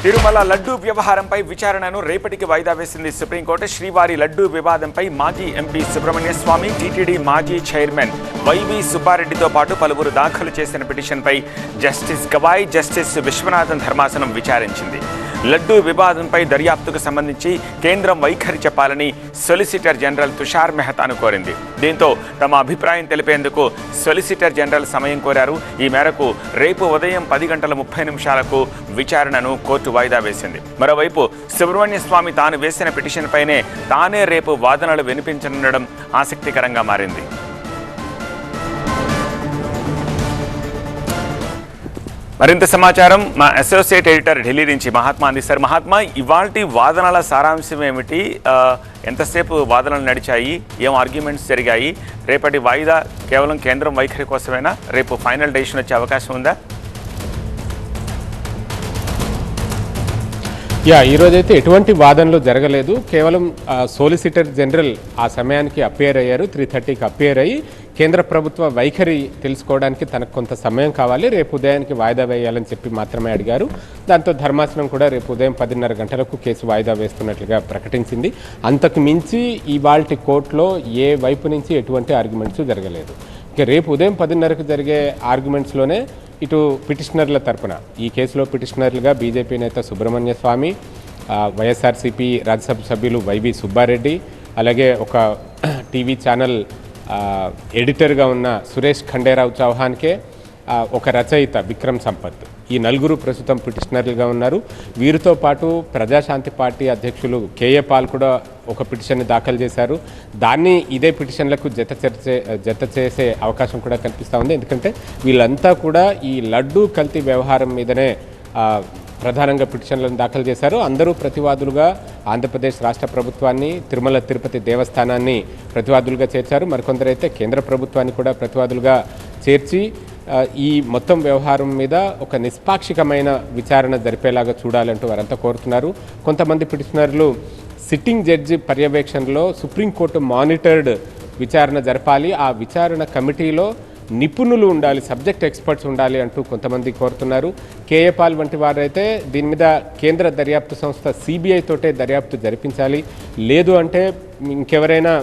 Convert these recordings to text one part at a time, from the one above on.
తిరుమల లడ్డూ వ్యవహారంపై విచారణను రేపటికి వాయిదా వేసింది సుప్రీంకోర్టు. శ్రీవారి లడ్డూ వివాదంపై మాజీ ఎంపీ సుబ్రహ్మణ్య స్వామి, టీటీడీ మాజీ చైర్మన్ వైవి సుబ్బారెడ్డితో పాటు పలువురు దాఖలు చేసిన పిటిషన్పై జస్టిస్ గవాయ్, జస్టిస్ విశ్వనాథన్ ధర్మాసనం విచారించింది. లడ్డూ వివాదంపై దర్యాప్తుకు సంబంధించి కేంద్రం వైఖరి చెప్పాలని సొలిసిటర్ జనరల్ తుషార్ మెహతాను కోరింది. దీంతో తమ అభిప్రాయం తెలిపేందుకు సొలిసిటర్ జనరల్ సమయం కోరారు. ఈ మేరకు రేపు ఉదయం 10:30 విచారణను కోర్టు వాయిదా వేసింది. మరోవైపు సుబ్రహ్మణ్య స్వామి తాను వేసిన పిటిషన్పైనే తానే రేపు వాదనలు వినిపించనుండడం ఆసక్తికరంగా మారింది. మరింత సమాచారం మా అసోసియేట్ ఎడిటర్ ఢిల్లీ నుంచి మహాత్మా అందిస్తారు. మహాత్మా, ఇవాల్టి వాదనల సారాంశం ఏమిటి? ఎంతసేపు వాదనలు నడిచాయి? ఏం ఆర్గ్యుమెంట్స్ జరిగాయి? రేపటి వాయిదా కేవలం కేంద్రం వైఖరి కోసమేనా? రేపు ఫైనల్ డెసిషన్ వచ్చే అవకాశం ఉందా? ఈరోజైతే ఎటువంటి వాదనలు జరగలేదు. కేవలం సోలిసిటర్ జనరల్ ఆ సమయానికి అపియర్ అయ్యారు. 3:30కి అపియర్ అయ్యి కేంద్ర ప్రభుత్వ వైఖరి తెలుసుకోవడానికి తనకు కొంత సమయం కావాలి, రేపు ఉదయానికి వాయిదా వేయాలని చెప్పి మాత్రమే అడిగారు. దాంతో ధర్మాసనం కూడా రేపు ఉదయం 10:30 కేసు వాయిదా వేస్తున్నట్లుగా ప్రకటించింది. అంతకు మించి ఇవాల్టి కోర్టులో ఏ వైపు నుంచి ఎటువంటి ఆర్గ్యుమెంట్స్ జరగలేదు. ఇక రేపు ఉదయం 10:30కు జరిగే ఆర్గ్యుమెంట్స్లోనే ఇటు పిటిషనర్ల తరపున ఈ కేసులో పిటిషనర్లుగా బీజేపీ నేత సుబ్రహ్మణ్య స్వామి, వైఎస్ఆర్సీపీ రాజ్యసభ సభ్యులు వైవి సుబ్బారెడ్డి, అలాగే ఒక టీవీ ఛానల్ ఎడిటర్గా ఉన్న సురేష్ ఖండేరావు చౌహాన్కే, ఒక రచయిత విక్రమ్ సంపత్, ఈ నలుగురు ప్రస్తుతం పిటిషనర్లుగా ఉన్నారు. వీరితో పాటు ప్రజాశాంతి పార్టీ అధ్యక్షులు కేఏ పాల్ కూడా ఒక పిటిషన్ని దాఖలు చేశారు. దాన్ని ఇదే పిటిషన్లకు జత చేసే అవకాశం కూడా కనిపిస్తూ ఉంది. ఎందుకంటే వీళ్ళంతా కూడా ఈ లడ్డూ కల్తీ వ్యవహారం మీదనే ప్రధానంగా పిటిషన్లను దాఖలు చేశారు. అందరూ ప్రతివాదులుగా ఆంధ్రప్రదేశ్ రాష్ట్ర ప్రభుత్వాన్ని, తిరుమల తిరుపతి దేవస్థానాన్ని ప్రతివాదులుగా చేర్చారు. మరికొందరైతే కేంద్ర ప్రభుత్వాన్ని కూడా ప్రతివాదులుగా చేర్చి ఈ మొత్తం వ్యవహారం మీద ఒక నిష్పాక్షికమైన విచారణ జరిపేలాగా చూడాలంటూ వారంతా కోరుతున్నారు. కొంతమంది పిటిషనర్లు సిట్టింగ్ జడ్జి పర్యవేక్షణలో సుప్రీంకోర్టు మానిటర్డ్ విచారణ జరపాలి, ఆ విచారణ కమిటీలో నిపుణులు ఉండాలి, సబ్జెక్ట్ ఎక్స్పర్ట్స్ ఉండాలి అంటూ కొంతమంది కోరుతున్నారు. కేఏ పాల్ వంటి వారైతే దీని మీద కేంద్ర దర్యాప్తు సంస్థ సిబిఐ తోటే దర్యాప్తు జరిపించాలి, లేదు అంటే ఇంకెవరైనా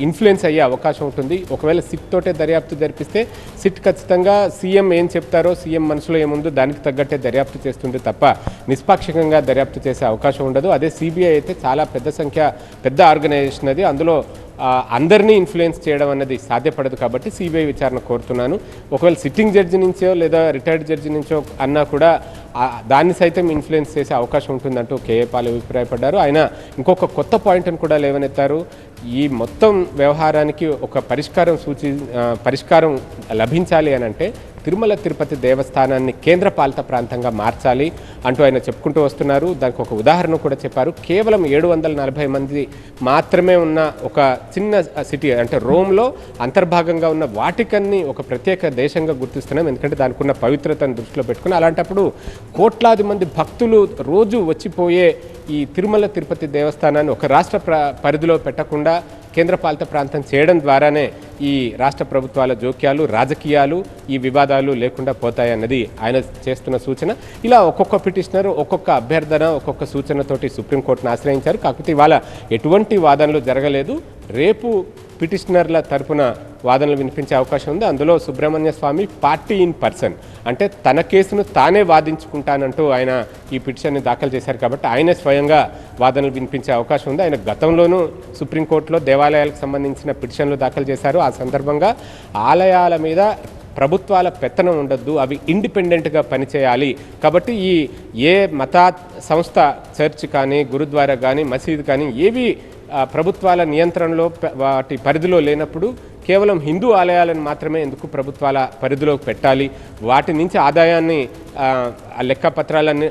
ఇన్ఫ్లుయెన్స్ అయ్యే అవకాశం ఉంటుంది. ఒకవేళ సిట్ తోటే దర్యాప్తు జరిపిస్తే సిట్ ఖచ్చితంగా సీఎం ఏం చెప్తారో, సీఎం మనసులో ఏముందో దానికి తగ్గట్టే దర్యాప్తు చేస్తుంది తప్ప నిష్పాక్షికంగా దర్యాప్తు చేసే అవకాశం ఉండదు. అదే సిబిఐ అయితే చాలా పెద్ద ఆర్గనైజేషన్ అది, అందులో అందరినీ ఇన్ఫ్లుయెన్స్ చేయడం అన్నది సాధ్యపడదు. కాబట్టి సిబిఐ విచారణ కోరుతున్నాను. ఒకవేళ సిట్టింగ్ జడ్జి నుంచో లేదా రిటైర్డ్ జడ్జి నుంచో అన్నా కూడా దాన్ని సైతం ఇన్ఫ్లుయెన్స్ చేసే అవకాశం ఉంటుందంటూ కేఏ పాల్ అభిప్రాయపడ్డారు. ఆయన ఇంకొక కొత్త పాయింట్ను కూడా లేవనెత్తారు. ఈ మొత్తం వ్యవహారానికి ఒక పరిష్కారం లభించాలి అని అంటే తిరుమల తిరుపతి దేవస్థానాన్ని కేంద్ర పాలిత ప్రాంతంగా మార్చాలి అంటూ ఆయన చెప్పుకుంటూ వస్తున్నారు. దానికి ఒక ఉదాహరణ కూడా చెప్పారు. కేవలం 740 మంది మాత్రమే ఉన్న ఒక చిన్న సిటీ అంటే రోమ్లో అంతర్భాగంగా ఉన్న వాటికన్ని ఒక ప్రత్యేక దేశంగా గుర్తిస్తున్నాం. ఎందుకంటే దానికి ఉన్న పవిత్రతను దృష్టిలో పెట్టుకుని, అలాంటప్పుడు కోట్లాది మంది భక్తులు రోజు వచ్చిపోయే ఈ తిరుమల తిరుపతి దేవస్థానాన్ని ఒక రాష్ట్ర పరిధిలో పెట్టకుండా కేంద్రపాలిత ప్రాంతం చేయడం ద్వారానే ఈ రాష్ట్ర ప్రభుత్వాల జోక్యాలు, రాజకీయాలు, ఈ వివాదాలు లేకుండా పోతాయన్నది ఆయన చేస్తున్న సూచన. ఇలా ఒక్కొక్క పిటిషనర్ ఒక్కొక్క అభ్యర్థన, ఒక్కొక్క సూచనతోటి సుప్రీంకోర్టును ఆశ్రయించారు. కాకపోతే ఇవాళ ఎటువంటి వాదనలు జరగలేదు. రేపు పిటిషనర్ల తరపున వాదనలు వినిపించే అవకాశం ఉంది. అందులో సుబ్రహ్మణ్య స్వామి పార్టీ ఇన్ పర్సన్, అంటే తన కేసును తానే వాదించుకుంటానంటూ ఆయన ఈ పిటిషన్ని దాఖలు చేశారు. కాబట్టి ఆయనే స్వయంగా వాదనలు వినిపించే అవకాశం ఉంది. ఆయన గతంలోనూ సుప్రీంకోర్టులో దేవాలయాలకు సంబంధించిన పిటిషన్లు దాఖలు చేశారు. ఆ సందర్భంగా ఆలయాల మీద ప్రభుత్వాల పెత్తనం ఉండద్దు, అవి ఇండిపెండెంట్గా పనిచేయాలి. కాబట్టి ఏ మతా సంస్థ, చర్చ్ కానీ, గురుద్వారా కానీ, మసీదు కానీ ఏవి ప్రభుత్వాల నియంత్రణలో వాటి పరిధిలో లేనప్పుడు కేవలం హిందూ ఆలయాలను మాత్రమే ఎందుకు ప్రభుత్వాల పరిధిలోకి పెట్టాలి, వాటి నుంచి ఆదాయాన్ని లెక్కపత్రాలన్నీ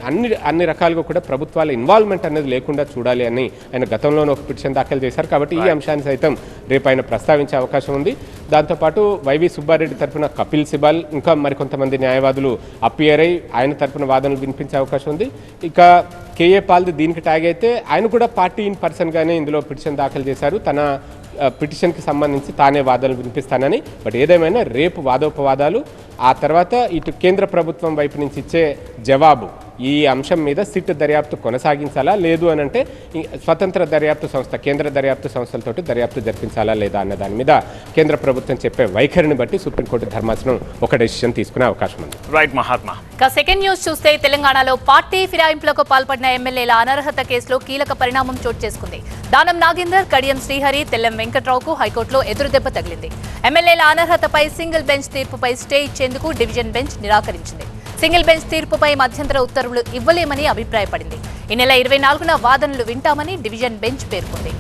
అన్ని రకాలుగా కూడా ప్రభుత్వాల ఇన్వాల్వ్మెంట్ అనేది లేకుండా చూడాలి అని ఆయన గతంలోనే ఒక పిటిషన్ దాఖలు చేశారు. కాబట్టి ఈ అంశాన్ని సైతం రేపు ఆయన ప్రస్తావించే అవకాశం ఉంది. దాంతోపాటు వైవి సుబ్బారెడ్డి తరఫున కపిల్ సిబాల్, ఇంకా మరికొంతమంది న్యాయవాదులు అపియర్ అయి ఆయన తరఫున వాదనలు వినిపించే అవకాశం ఉంది. ఇక కేఏ పాల్ది దీనికి ట్యాగ్ అయితే ఆయన కూడా పార్టీ ఇన్ పర్సన్గానే ఇందులో పిటిషన్ దాఖలు చేశారు. తన పిటిషన్కి సంబంధించి తానే వాదనలు వినిపిస్తానని. బట్ ఏదేమైనా రేపు వాదోపవాదాలు, ఆ తర్వాత ఇటు కేంద్ర ప్రభుత్వం వైపు నుంచి ఇచ్చే జవాబు ఈ అంశం మీద సిట్ దర్యాప్తు కొనసాగించాలా, లేదు అని అంటే స్వతంత్ర దర్యాప్తు సంస్థ, కేంద్ర దర్యాప్తు సంస్థలతోటి దర్యాప్తు జరిపించాలా లేదా అన్న దాని మీద కేంద్ర ప్రభుత్వం చెప్పే వైఖరిని బట్టి సుప్రీంకోర్టు ధర్మాసనం ఒక డెసిషన్ తీసుకునే అవకాశం ఉంది. రైట్ మహాత్మా. సెకండ్ న్యూస్ చూస్తే తెలంగాణలో పార్టీ ఫిరాయింపులకు పాల్పడిన ఎమ్మెల్యేల అనర్హత కేసులో కీలక పరిణామం చోటు చేసుకుంది. దానం నాగేందర్, కడియం శ్రీహరి, తెల్లం వెంకట్రావుకు హైకోర్టులో ఎదురుదెబ్బ తగిలింది. ఎమ్మెల్యేల అనర్హతపై సింగిల్ బెంచ్ తీర్పుపై స్టే ఇచ్చేందుకు డివిజన్ బెంచ్ నిరాకరించింది. సింగిల్ బెంచ్ తీర్పుపై మధ్యంతర ఉత్తర్వులు ఇవ్వలేమని అభిప్రాయపడింది. ఈ నెల 24న వాదనలు వింటామని డివిజన్ బెంచ్ పేర్కొంది.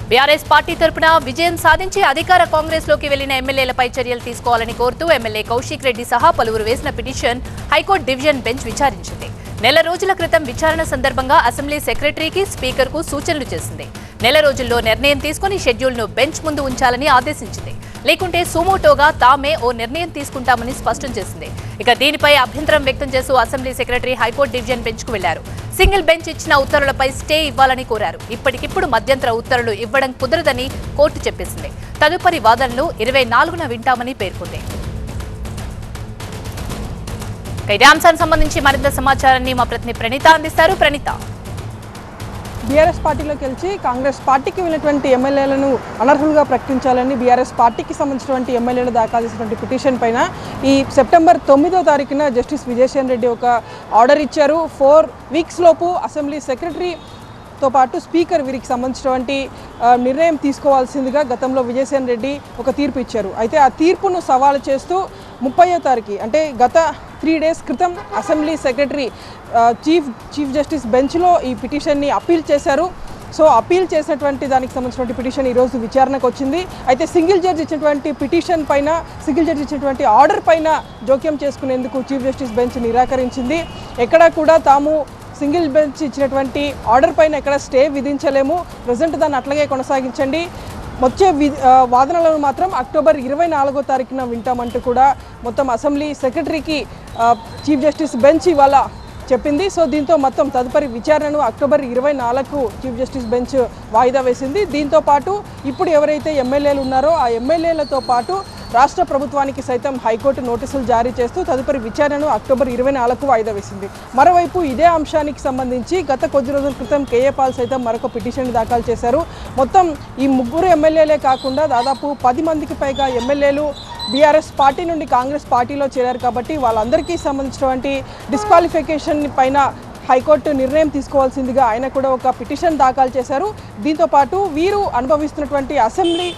బీఆర్ఎస్ పార్టీ తరపున విజయం సాధించి అధికార కాంగ్రెస్ లోకి వెళ్లిన ఎమ్మెల్యేలపై చర్యలు తీసుకోవాలని కోరుతూ ఎమ్మెల్యే కౌశిక్ రెడ్డి సహా పలువురు వేసిన పిటిషన్ హైకోర్టు డివిజన్ బెంచ్ విచారించింది. నెల రోజుల క్రితం విచారణ సందర్భంగా అసెంబ్లీ సెక్రటరీకి, స్పీకర్కు సూచనలు చేసింది. నెల రోజుల్లో నిర్ణయం తీసుకుని షెడ్యూల్ను బెంచ్ ముందు ఉంచాలని ఆదేశించింది. లేకుంటే సుమోటోగా తామే ఓ నిర్ణయం తీసుకుంటామని స్పష్టం చేసింది. ఇక దీనిపై అభ్యంతరం వ్యక్తం చేస్తూ అసెంబ్లీ సెక్రటరీ హైకోర్టు డివిజన్ బెంచ్కు వెళ్లారు. సింగిల్ బెంచ్ ఇచ్చిన ఉత్తర్వులపై స్టే ఇవ్వాలని కోరారు. ఇప్పటికిప్పుడు మధ్యంతర ఉత్తర్వులు ఇవ్వడం కుదరదని కోర్టు చెప్పేసింది. తదుపరి వాదనలు 24న వింటామని పేర్కొంది. ఇదే అంశానికి సంబంధించి మరింత సమాచారాన్ని మా ప్రతినిధి ప్రణీత అందిస్తారు. ప్రణీత, బీఆర్ఎస్ పార్టీలోకి గెలిచి కాంగ్రెస్ పార్టీకి వెళ్ళినటువంటి ఎమ్మెల్యేలను అనర్హులుగా ప్రకటించాలని బీఆర్ఎస్ పార్టీకి సంబంధించినటువంటి ఎమ్మెల్యేలు దాఖలు చేసినటువంటి పిటిషన్ పైన ఈ సెప్టెంబర్ 9వ తారీఖున జస్టిస్ విజయసేన్ రెడ్డి ఒక ఆర్డర్ ఇచ్చారు. 4 వీక్స్ లోపు అసెంబ్లీ సెక్రటరీతో పాటు స్పీకర్ వీరికి సంబంధించినటువంటి నిర్ణయం తీసుకోవాల్సిందిగా గతంలో విజయసేన్ రెడ్డి ఒక తీర్పు ఇచ్చారు. అయితే ఆ తీర్పును సవాలు చేస్తూ 30వ తారీఖు అంటే గత 3 డేస్ క్రితం అసెంబ్లీ సెక్రటరీ చీఫ్ జస్టిస్ బెంచ్లో ఈ పిటిషన్ని అప్పీల్ చేశారు. సో అప్పీల్ చేసినటువంటి దానికి సంబంధించినటువంటి పిటిషన్ ఈరోజు విచారణకు వచ్చింది. అయితే సింగిల్ జడ్జి ఇచ్చినటువంటి పిటిషన్ పైన, సింగిల్ జడ్జి ఇచ్చినటువంటి ఆర్డర్ పైన జోక్యం చేసుకునేందుకు చీఫ్ జస్టిస్ బెంచ్ నిరాకరించింది. ఎక్కడా కూడా తాము సింగిల్ బెంచ్ ఇచ్చినటువంటి ఆర్డర్ పైన ఎక్కడ స్టే విధించలేము, ప్రజెంట్ దాన్ని అట్లాగే కొనసాగించండి, వచ్చే వాదనలను మాత్రం అక్టోబర్ 24వ తారీఖున వింటామంటూ కూడా మొత్తం అసెంబ్లీ సెక్రటరీకి చీఫ్ జస్టిస్ బెంచ్ ఇవాళ చెప్పింది. సో దీంతో మొత్తం తదుపరి విచారణను అక్టోబర్ 24కు చీఫ్ జస్టిస్ బెంచ్ వాయిదా వేసింది. దీంతో పాటు ఇప్పుడు ఎవరైతే ఎమ్మెల్యేలు ఉన్నారో ఆ ఎమ్మెల్యేలతో పాటు రాష్ట్ర ప్రభుత్వానికి సైతం హైకోర్టు నోటీసులు జారీ చేస్తూ తదుపరి విచారణను అక్టోబర్ 24కు వాయిదా వేసింది. మరోవైపు ఇదే అంశానికి సంబంధించి గత కొద్ది రోజుల క్రితం కేఏ పాల్ సైతం మరొక పిటిషన్ దాఖలు చేశారు. మొత్తం ఈ 3 ఎమ్మెల్యేలే కాకుండా దాదాపు 10 మందికి పైగా ఎమ్మెల్యేలు బీఆర్ఎస్ పార్టీ నుండి కాంగ్రెస్ పార్టీలో చేరారు. కాబట్టి వాళ్ళందరికీ సంబంధించినటువంటి డిస్క్వాలిఫికేషన్ పైన హైకోర్టు నిర్ణయం తీసుకోవాల్సిందిగా ఆయన కూడా ఒక పిటిషన్ దాఖలు చేశారు. దీంతోపాటు వీరు అనుభవిస్తున్నటువంటి అసెంబ్లీ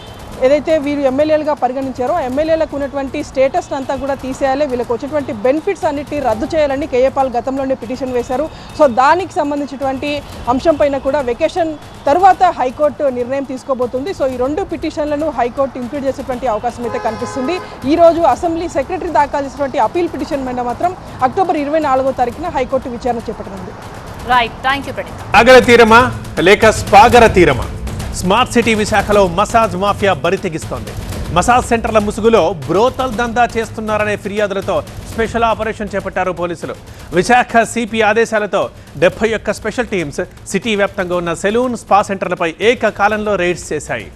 ఏదైతే వీరు ఎమ్మెల్యేలుగా పరిగణించారో ఎమ్మెల్యేలకు ఉన్నటువంటి స్టేటస్ అంతా కూడా తీసేయాలి, వీళ్ళకి వచ్చేటువంటి బెనిఫిట్స్ అన్నిటిని రద్దు చేయాలని కేఏ పాల్ గతంలోనే పిటిషన్ వేశారు. సో దానికి సంబంధించినటువంటి అంశం పైన కూడా వెకేషన్ తర్వాత హైకోర్టు నిర్ణయం తీసుకోబోతుంది. సో ఈ 2 పిటిషన్లను హైకోర్టు ఇంక్లూడ్ చేసేటువంటి అవకాశం అయితే కనిపిస్తుంది. ఈరోజు అసెంబ్లీ సెక్రటరీ దాఖలు చేసినటువంటి అపీల్ పిటిషన్ పైన మాత్రం అక్టోబర్ 24వ తారీఖున హైకోర్టు విచారణ చేపట్టనుంది. Right, thank you Praneetha. సాగర తీరమా లేక స్పాగర తీరమా? స్మార్ట్ సిటీ విశాఖలో మసాజ్ మాఫియా బరితెగిస్తోంది. మసాజ్ సెంటర్ల ముసుగులో బ్రోతల్ దందా చేస్తున్నారనే ఫిర్యాదులతో స్పెషల్ ఆపరేషన్ చేపట్టారు పోలీసులు. విశాఖ సిపి ఆదేశాలతో 71 స్పెషల్ టీమ్స్ సిటీ వ్యాప్తంగా ఉన్న సెలూన్, స్పా సెంటర్లపై ఏకకాలంలో రైడ్స్ చేశాయి.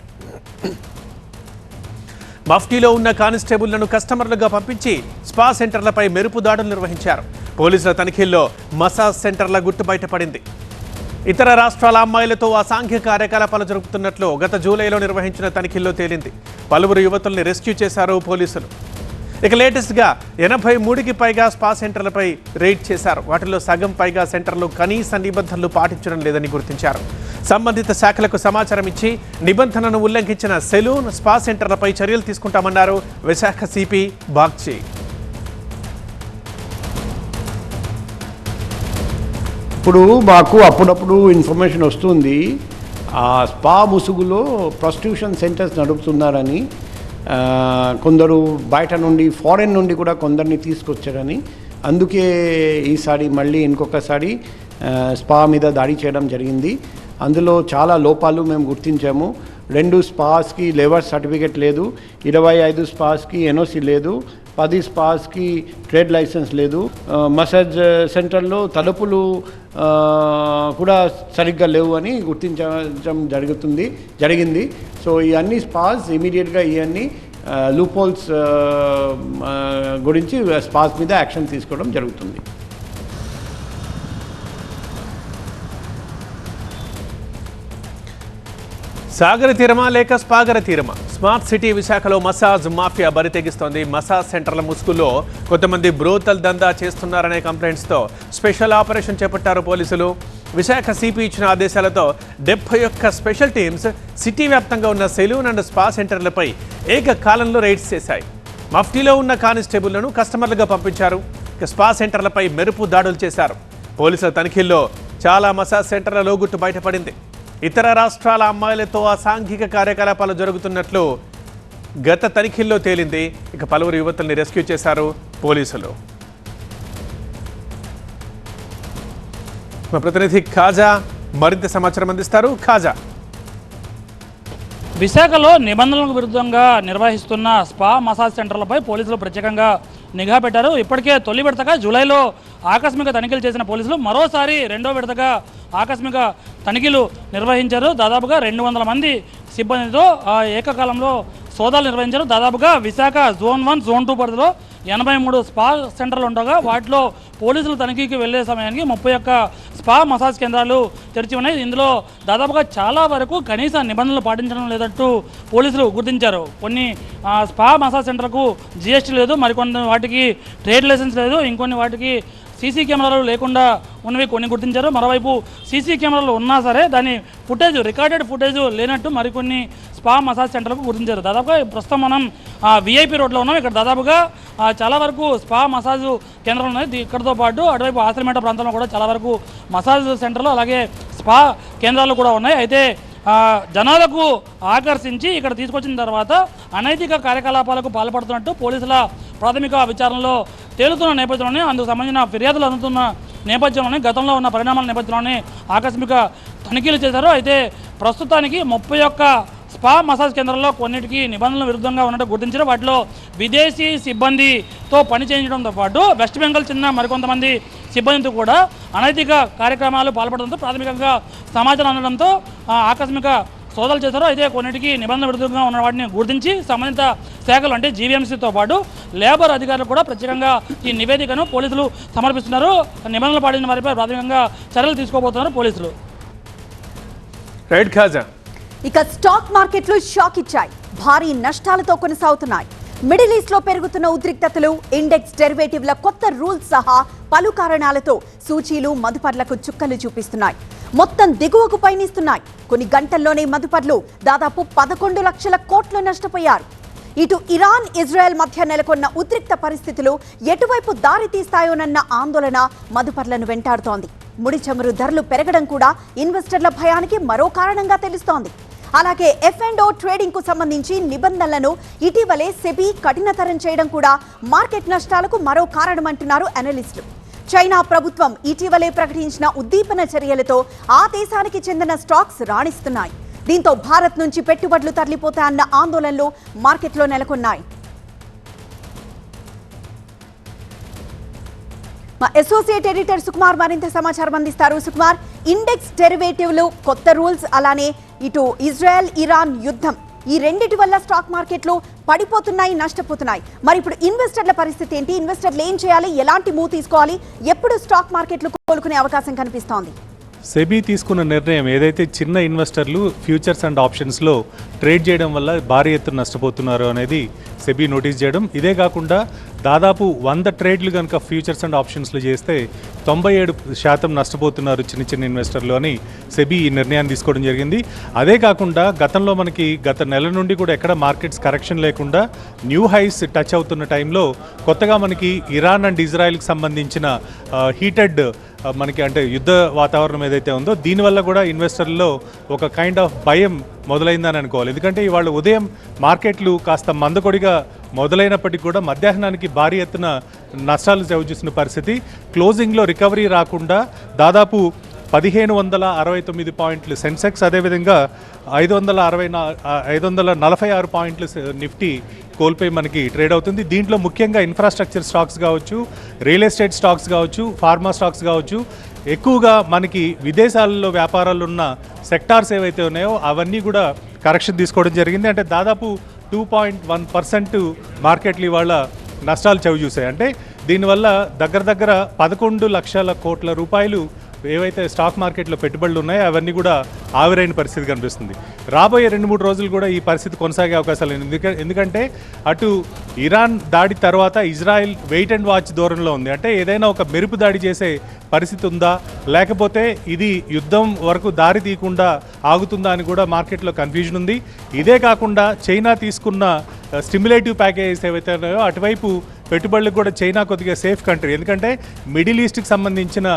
మఫ్టీలో ఉన్న కానిస్టేబుళ్లను కస్టమర్లుగా పంపించి స్పా సెంటర్లపై మెరుపు దాడులు నిర్వహించారు. పోలీసుల తనిఖీల్లో మసాజ్ సెంటర్ల గుట్టు బయటపడింది. ఇతర రాష్ట్రాల అమ్మాయిలతో అసాంఘిక కార్యకలాపాలు జరుపుతున్నట్లు గత జూలైలో నిర్వహించిన తనిఖీల్లో తేలింది. పలువురు యువతుల్ని రెస్క్యూ చేశారు పోలీసులు. ఇక లేటెస్ట్గా 83కి పైగా స్పా సెంటర్లపై రైడ్ చేశారు. వాటిలో సగం పైగా సెంటర్లు కనీస నిబంధనలు పాటించడం లేదని గుర్తించారు. సంబంధిత శాఖలకు సమాచారం ఇచ్చి నిబంధనను ఉల్లంఘించిన సెలూన్, స్పా సెంటర్లపై చర్యలు తీసుకుంటామన్నారు విశాఖ సిపి బాగ్చి. ఇప్పుడు మాకు అప్పుడప్పుడు ఇన్ఫర్మేషన్ వస్తుంది ఆ స్పా ముసుగులో ప్రాస్టిట్యూషన్ సెంటర్స్ నడుపుతున్నారని, కొందరు బయట నుండి ఫారెన్ నుండి కూడా కొందరిని తీసుకొచ్చారని. అందుకే ఈసారి మళ్ళీ ఇంకొకసారి స్పా మీద దాడి చేయడం జరిగింది. అందులో చాలా లోపాలు మేము గుర్తించాము. 2 స్పాస్కి లేబర్ సర్టిఫికేట్ లేదు, 25 స్పాస్కి ఎన్ఓసి లేదు, 10 స్పాస్కి ట్రేడ్ లైసెన్స్ లేదు. మసాజ్ సెంటర్లో తలుపులు కూడా సరిగ్గా లేవు అని గుర్తించడం జరిగింది. సో ఈ అన్ని స్పాస్ ఇమీడియట్గా ఇవన్నీ లూపోల్స్ గురించి స్పాస్ మీద యాక్షన్ తీసుకోవడం జరుగుతుంది. సాగర తీరమా లేక స్పాగర తీరమా? స్మార్ట్ సిటీ విశాఖలో మసాజ్ మాఫియా బరితెగిస్తోంది. మసాజ్ సెంటర్ల ముసుగులో కొంతమంది బ్రోతల్ దందా చేస్తున్నారనే కంప్లైంట్స్తో స్పెషల్ ఆపరేషన్ చేపట్టారు పోలీసులు. విశాఖ సిపి ఇచ్చిన ఆదేశాలతో 71 స్పెషల్ టీమ్స్ సిటీ వ్యాప్తంగా ఉన్న సెలూన్ అండ్ స్పా సెంటర్లపై ఏకకాలంలో రైడ్స్ చేశాయి. మఫ్టీలో ఉన్న కానిస్టేబుళ్లను కస్టమర్లుగా పంపించారు. స్పా సెంటర్లపై మెరుపు దాడులు చేశారు. పోలీసుల తనిఖీల్లో చాలా మసాజ్ సెంటర్ల లోగుట్టు బయటపడింది. ఇతర రాష్ట్రాల అమ్మాయిలతో అసాంఘిక కార్యకలాపాలు జరుగుతున్నట్లు గత తనిఖీల్లో తేలింది. ఇక పలువురు యువతుల్ని రెస్క్యూ చేశారు పోలీసులు. మా ప్రతినిధి ఖాజా మరింత సమాచారం అందిస్తారు. ఖాజా, విశాఖలో నిబంధనలకు విరుద్ధంగా నిర్వహిస్తున్న స్పా మసాజ్ సెంటర్లపై పోలీసులు ప్రత్యేకంగా నిఘా పెట్టారు. ఇప్పటికే తొలి విడతగా జూలైలో ఆకస్మిక తనిఖీలు చేసిన పోలీసులు మరోసారి రెండో విడతగా ఆకస్మిక తనిఖీలు నిర్వహించారు. దాదాపుగా 200 మంది సిబ్బందితో ఏకకాలంలో సోదాలు నిర్వహించారు. దాదాపుగా విశాఖ జోన్ 1, జోన్ 2 పరిధిలో 83 స్పా సెంటర్లు ఉండగా వాటిలో పోలీసులు తనిఖీకి వెళ్లే సమయానికి 31 స్పా మసాజ్ కేంద్రాలు తెరిచి ఉన్నాయి. ఇందులో దాదాపుగా చాలా వరకు కనీస నిబంధనలు పాటించడం లేదంటూ పోలీసులు గుర్తించారు. కొన్ని స్పా మసాజ్ సెంటర్లకు జిఎస్టీ లేదు, మరికొన్ని వాటికి ట్రేడ్ లైసెన్స్ లేదు, ఇంకొన్ని వాటికి సీసీ కెమెరాలు లేకుండా ఉన్నవి కొన్ని గుర్తించారు. మరోవైపు సీసీ కెమెరాలు ఉన్నా సరే దాని ఫుటేజ్, రికార్డెడ్ ఫుటేజ్ లేనట్టు మరికొన్ని స్పా మసాజ్ సెంటర్లకు గుర్తించారు. దాదాపుగా ప్రస్తుతం మనం విఐపి రోడ్లో ఉన్నాం. ఇక్కడ దాదాపుగా చాలా వరకు స్పా మసాజ్ కేంద్రాలు ఉన్నాయి. ఇక్కడతో పాటు అటువైపు ఆశ్రమేట ప్రాంతంలో కూడా చాలా వరకు మసాజ్ సెంటర్లు అలాగే స్పా కేంద్రాలు కూడా ఉన్నాయి. అయితే జనాలకు ఆకర్షించి ఇక్కడ తీసుకొచ్చిన తర్వాత అనైతిక కార్యకలాపాలకు పాల్పడుతున్నట్టు పోలీసుల ప్రాథమిక విచారణలో తేలుతున్న నేపథ్యంలోనే, అందుకు సంబంధించిన ఫిర్యాదులు అందుతున్న నేపథ్యంలోనే, గతంలో ఉన్న పరిణామాల నేపథ్యంలోనే ఆకస్మిక తనిఖీలు చేశారు. అయితే ప్రస్తుతానికి 31 స్పా మసాజ్ కేంద్రాల్లో కొన్నిటికి నిబంధనల విరుద్ధంగా ఉన్నట్టు గుర్తించారు. వాటిలో విదేశీ సిబ్బందితో పని చేయించడంతో పాటు వెస్ట్ బెంగాల్ చెందిన మరికొంతమంది సిబ్బందితో కూడా అనైతిక కార్యక్రమాలు పాల్పడడంతో ప్రాథమికంగా సమాచారం అందడంతో ఆకస్మిక సోదాలు చేశారు. అయితే కొన్నిటికి నిబంధన విరుద్ధంగా ఉన్న వాటిని గుర్తించి సంబంధిత శాఖలు అంటే జీవీఎంసీతో పాటు లేబర్ అధికారులు కూడా ప్రత్యేకంగా ఈ నివేదికను పోలీసులు సమర్పిస్తున్నారు. నిబంధనలు పాటించిన వారిపై ప్రాథమికంగా చర్యలు తీసుకోబోతున్నారు పోలీసులు. రైట్ ఖాజా. ఇక స్టాక్ మార్కెట్లు షాక్ ఇచ్చాయి. భారీ నష్టాలతో కొనసాగుతున్నాయి. మిడిల్ ఈస్ట్ లో పెరుగుతున్న ఉద్రిక్తతలు, ఇండెక్స్ డెరివేటివ్ల కొత్త రూల్స్ సహా పలు కారణాలతో సూచీలు మదుపర్లకు చుక్కలు చూపిస్తున్నాయి. మొత్తం దిగువకు పయనిస్తున్నాయి. కొన్ని గంటల్లోనే మదుపర్లు దాదాపు 11 లక్షల కోట్లు నష్టపోయారు. ఇటు ఇరాన్, ఇజ్రాయెల్ మధ్య నెలకొన్న ఉద్రిక్త పరిస్థితులు ఎటువైపు దారి తీస్తాయోనన్న ఆందోళన మదుపర్లను వెంటాడుతోంది. ముడి చమురు ధరలు పెరగడం కూడా ఇన్వెస్టర్ల భయానికి మరో కారణంగా తెలుస్తోంది. అలాగే F&O ట్రేడింగ్ కు సంబంధించి నిబంధనలను ఇటీవలే సెబీ కఠినతరం చేయడం కూడా మార్కెట్ నష్టాలకు మరో కారణమంటున్నారు అనలిస్టులు. చైనా ప్రభుత్వం ఇటీవలే ప్రకటించిన ఉద్దీపన చర్యలతో ఆ దేశానికి చెందిన స్టాక్స్ రాణిస్తున్నాయి. దీంతో భారత్ నుంచి పెట్టుబడులు తరలిపోతాయన్న ఆందోళనలు మార్కెట్లో నెలకొన్నాయి. మా అసోసియేట్ ఎడిటర్ సుకుమార్ మరింత సమాచారం అందిస్తారు. సుకుమార్, ఇండెక్స్ డెరివేటివ్లు కొత్త రూల్స్, అలానే ఇటు ఇజ్రాయెల్ ఇరాన్ యుద్ధం, ఈ రెండిటి వల్ల స్టాక్ మార్కెట్లు పడిపోతున్నాయి, నష్టపోతున్నాయి. మరి ఇప్పుడు ఇన్వెస్టర్ల పరిస్థితి ఏంటి? ఇన్వెస్టర్లు ఏం చేయాలి? ఎలాంటి మూవ్ తీసుకోవాలి? ఎప్పుడు స్టాక్ మార్కెట్లు కోలుకునే అవకాశం కనిపిస్తోంది? సెబీ తీసుకున్న నిర్ణయం ఏదైతే చిన్న ఇన్వెస్టర్లు ఫ్యూచర్స్ అండ్ ఆప్షన్స్లో ట్రేడ్ చేయడం వల్ల భారీ ఎత్తున నష్టపోతున్నారు అనేది సెబీ నోటీస్ చేయడం. ఇదే కాకుండా దాదాపు 100 ట్రేడ్లు కనుక ఫ్యూచర్స్ అండ్ ఆప్షన్స్లో చేస్తే 97% నష్టపోతున్నారు చిన్న చిన్న ఇన్వెస్టర్లు అని సెబీ ఈ నిర్ణయాన్ని తీసుకోవడం జరిగింది. అదే కాకుండా గతంలో మనకి గత నెల నుండి కూడా ఎక్కడ మార్కెట్స్ కరెక్షన్ లేకుండా న్యూ హైస్ టచ్ అవుతున్న టైంలో కొత్తగా మనకి ఇరాన్ అండ్ ఇజ్రాయెల్కి సంబంధించిన హీటెడ్ మనకి అంటే యుద్ధ వాతావరణం ఏదైతే ఉందో దీనివల్ల కూడా ఇన్వెస్టర్లలో ఒక కైండ్ ఆఫ్ భయం మొదలైందని అనుకోవాలి. ఎందుకంటే ఇవాళ ఉదయం మార్కెట్లు కాస్త మందకొడిగా మొదలైనప్పటికీ కూడా మధ్యాహ్నానికి భారీ ఎత్తున నష్టాలు చవిచూసిన పరిస్థితి. క్లోజింగ్లో రికవరీ రాకుండా దాదాపు 1569 పాయింట్లు సెన్సెక్స్, అదేవిధంగా 546 పాయింట్లు నిఫ్టీ కోల్పోయి మనకి ట్రేడ్ అవుతుంది. దీంట్లో ముఖ్యంగా ఇన్ఫ్రాస్ట్రక్చర్ స్టాక్స్ కావచ్చు, రియల్ ఎస్టేట్ స్టాక్స్ కావచ్చు, ఫార్మా స్టాక్స్ కావచ్చు, ఎక్కువగా మనకి విదేశాలలో వ్యాపారాలు ఉన్న సెక్టార్స్ ఏవైతే ఉన్నాయో అవన్నీ కూడా కరెక్షన్ తీసుకోవడం జరిగింది. అంటే దాదాపు 2.1% మార్కెట్లు ఇవాళ నష్టాలు చవి చూసాయి. అంటే దీనివల్ల దగ్గర 11 లక్షల కోట్ల రూపాయలు ఏవైతే స్టాక్ మార్కెట్లో పెట్టుబడులు ఉన్నాయో అవన్నీ కూడా ఆవిరైన పరిస్థితి కనిపిస్తుంది. రాబోయే 2-3 రోజులు కూడా ఈ పరిస్థితి కొనసాగే అవకాశాలు ఎందుకంటే అటు ఇరాన్ దాడి తర్వాత ఇజ్రాయెల్ వెయిట్ అండ్ వాచ్ ధోరణిలో ఉంది. అంటే ఏదైనా ఒక మెరుపు దాడి చేసే పరిస్థితి ఉందా, లేకపోతే ఇది యుద్ధం వరకు దారి తీయకుండా ఆగుతుందా అని కూడా మార్కెట్లో కన్ఫ్యూజన్ ఉంది. ఇదే కాకుండా చైనా తీసుకున్న స్టిమ్యులేటివ్ ప్యాకేజెస్ ఏవైతే ఉన్నాయో అటువైపు పెట్టుబడులకు కూడా చైనా కొద్దిగా సేఫ్ కంట్రీ. ఎందుకంటే మిడిల్ ఈస్ట్కి సంబంధించిన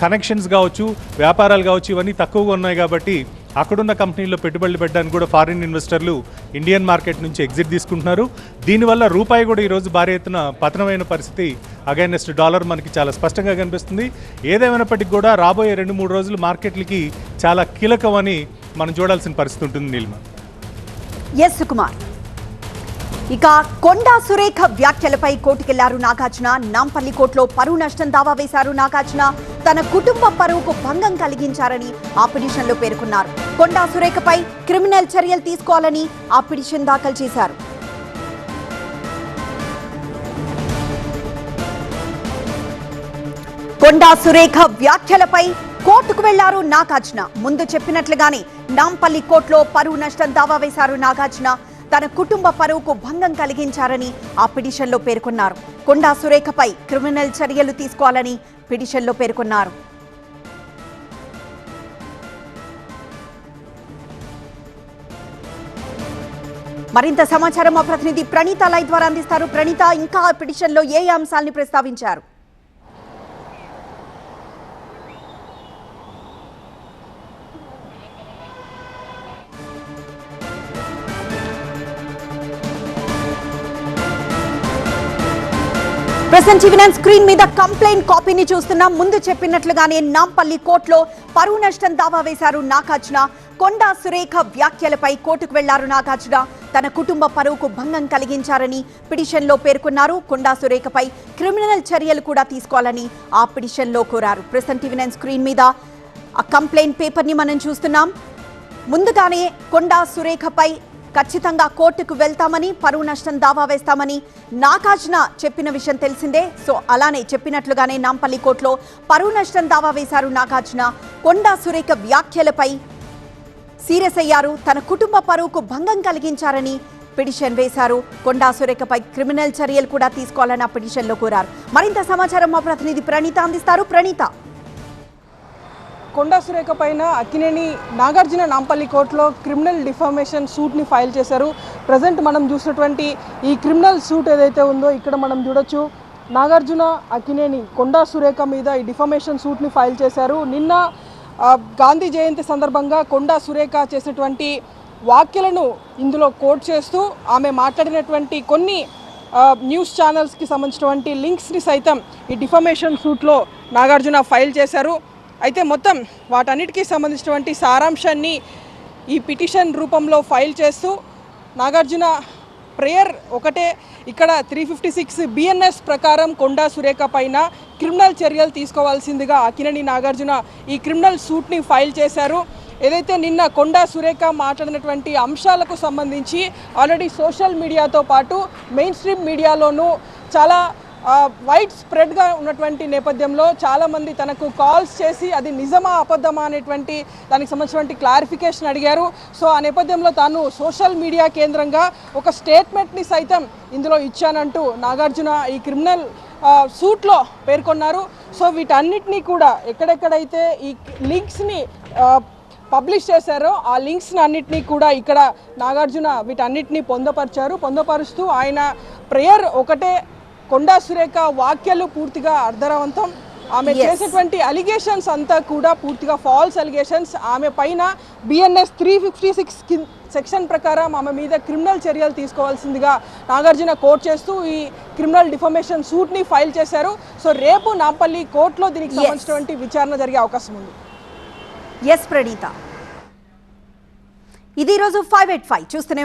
కనెక్షన్స్ కావచ్చు, వ్యాపారాలు కావచ్చు, ఇవన్నీ తక్కువగా ఉన్నాయి కాబట్టి అక్కడున్న కంపెనీల్లో పెట్టుబడులు పెట్టడానికి కూడా ఫారిన్ ఇన్వెస్టర్లు ఇండియన్ మార్కెట్ నుంచి ఎగ్జిట్ తీసుకుంటున్నారు. దీనివల్ల రూపాయి కూడా ఈరోజు భారీ ఎత్తున పతనమైన పరిస్థితి అగైనెస్ట్ డాలర్ మనకి చాలా స్పష్టంగా కనిపిస్తుంది. ఏదేమైనప్పటికీ కూడా రాబోయే 2-3 రోజులు మార్కెట్లకి చాలా కీలకమని మనం చూడాల్సిన పరిస్థితి ఉంటుంది. నీలిమ. ఎస్ సుకుమార్. ఇక కొండా సురేఖ వ్యాఖ్యలపై కోర్టుకెళ్లారు నాగార్జున. నాంపల్లి కోర్టులో పరువు నష్టం దావా వేశారు నాగార్జున. తన కుటుంబ పరువుకు భంగం కలిగించారని ఆ పిటిషన్లో పేర్కొన్నారు. కొండా సురేఖపై క్రిమినల్ చర్యలు తీసుకోవాలని ఆ పిటిషన్ దాఖలు చేశారు. కొండా సురేఖ వ్యాఖ్యలపై కోర్టుకు వెళ్లారు నాగార్జున. ముందు చెప్పినట్లుగానే నాంపల్లి కోర్టులో పరువు నష్టం దావా వేశారు నాగార్జున. తన కుటుంబ పరువుకు భంగం కలిగించారని ఆ పిటిషన్లో పేర్కొన్నారు. కొండా సురేఖపై క్రిమినల్ చర్యలు తీసుకోవాలని పిటిషన్లో పేర్కొన్నారు. మరింత సమాచారం మా ప్రతినిధి ప్రణీత లైవ్ ద్వారా అందిస్తారు. ప్రణీత, ఇంకా పిటిషన్లో ఏ అంశాలని ప్రస్తావించారు? ప్రెసెంట్ టీవీ స్క్రీన్ మీద కంప్లైంట్ కాపీని చూస్తున్నాం. ముందు చెప్పినట్లుగానే నాంపల్లి కోర్టులో పరువు నష్టం దావా వేశారు నాగార్జున. కొండా సురేఖ వ్యాఖ్యలపై కోర్టుకు వెళ్లారు నాగార్జున. తన కుటుంబ పరువుకు భంగం కలిగించారని పిటిషన్లో పేర్కొన్నారు. కొండా సురేఖపై క్రిమినల్ చర్యలు కూడా తీసుకోవాలని ఆ పిటిషన్లో కోరారు. ప్రెసెంట్ టీవీ స్క్రీన్ మీద ఆ కంప్లైంట్ పేపర్ని మనం చూస్తున్నాం. ముందుగానే కొండా సురేఖపై ఖచ్చితంగా కోర్టుకు వెళ్తామని, పరువు నష్టం దావా వేస్తామని నాగార్జున చెప్పిన విషయం తెలిసిందే. సో అలానే చెప్పినట్లుగానే నాంపల్లి కోర్టులో పరువు నష్టం దావా వేశారు నాగార్జున. కొండా సురేఖ వ్యాఖ్యలపై సీరియస్ అయ్యారు. తన కుటుంబ పరువుకు భంగం కలిగించారని పిటిషన్ వేశారు. కొండా సురేఖపై క్రిమినల్ చర్యలు కూడా తీసుకోవాలని ఆ పిటిషన్లో కోరారు. మరింత సమాచారం మా ప్రతినిధి ప్రణీత అందిస్తారు. ప్రణీత. కొండా సురేఖ పైన అక్కినేని నాగార్జున నాంపల్లి కోర్టులో క్రిమినల్ డిఫామేషన్ సూట్ని ఫైల్ చేశారు. ప్రజెంట్ మనం చూసినటువంటి ఈ క్రిమినల్ సూట్ ఏదైతే ఉందో ఇక్కడ మనం చూడొచ్చు. నాగార్జున, అక్కినేని, కొండా సురేఖ మీద ఈ డిఫామేషన్ సూట్ని ఫైల్ చేశారు. నిన్న గాంధీ జయంతి సందర్భంగా కొండా సురేఖ చేసినటువంటి వ్యాఖ్యలను ఇందులో కోట్ చేస్తూ ఆమె మాట్లాడినటువంటి కొన్ని న్యూస్ ఛానల్స్కి సంబంధించినటువంటి లింక్స్ని సైతం ఈ డిఫామేషన్ సూట్లో నాగార్జున ఫైల్ చేశారు. అయితే మొత్తం వాటన్నిటికీ సంబంధించినటువంటి సారాంశాన్ని ఈ పిటిషన్ రూపంలో ఫైల్ చేస్తూ నాగార్జున ప్రేయర్ ఒకటే, ఇక్కడ 356 BNS ప్రకారం కొండా సురేఖ పైన క్రిమినల్ చర్యలు తీసుకోవాల్సిందిగా అక్కినేని నాగార్జున ఈ క్రిమినల్ సూట్ని ఫైల్ చేశారు. ఏదైతే నిన్న కొండా సురేఖ మాట్లాడినటువంటి అంశాలకు సంబంధించి ఆల్రెడీ సోషల్ మీడియాతో పాటు మెయిన్ స్ట్రీమ్ మీడియాలోనూ చాలా వైడ్ స్ప్రెడ్గా ఉన్నటువంటి నేపథ్యంలో చాలామంది తనకు కాల్స్ చేసి అది నిజమా అబద్ధమా అనేటువంటి దానికి సంబంధించినటువంటి క్లారిఫికేషన్ అడిగారు. సో ఆ నేపథ్యంలో తాను సోషల్ మీడియా కేంద్రంగా ఒక స్టేట్మెంట్ని సైతం ఇందులో ఇచ్చానంటూ నాగార్జున ఈ క్రిమినల్ సూట్లో పేర్కొన్నారు. సో వీటన్నిటినీ కూడా ఎక్కడెక్కడైతే ఈ లింక్స్ని పబ్లిష్ చేశారో ఆ లింక్స్ అన్నిటినీ కూడా ఇక్కడ నాగార్జున వీటన్నిటినీ పొందుపరుస్తూ ఆయన ప్రేయర్ ఒకటే, కొండా సురేఖ వాక్యాలు పూర్తిగా అర్ధరవంతం, ఆమె చేసేటువంటి అలిగేషన్స్ అంతా కూడా పూర్తిగా ఫాల్స్ అలిగేషన్స్, ఆమె పైన BNS 356 సెక్షన్ ప్రకారం ఆమె మీద క్రిమినల్ చర్యలు తీసుకోవాల్సిందిగా నాగార్జున కోర్టు చేస్తూ ఈ క్రిమినల్ డిఫామేషన్ సూట్ని ఫైల్ చేశారు. సో రేపు నాంపల్లి కోర్టులో దీనికి సంబంధించినటువంటి విచారణ జరిగే అవకాశం ఉంది. ఎస్ ప్రణీత, ఇది రోజు 585 చూస్తూనే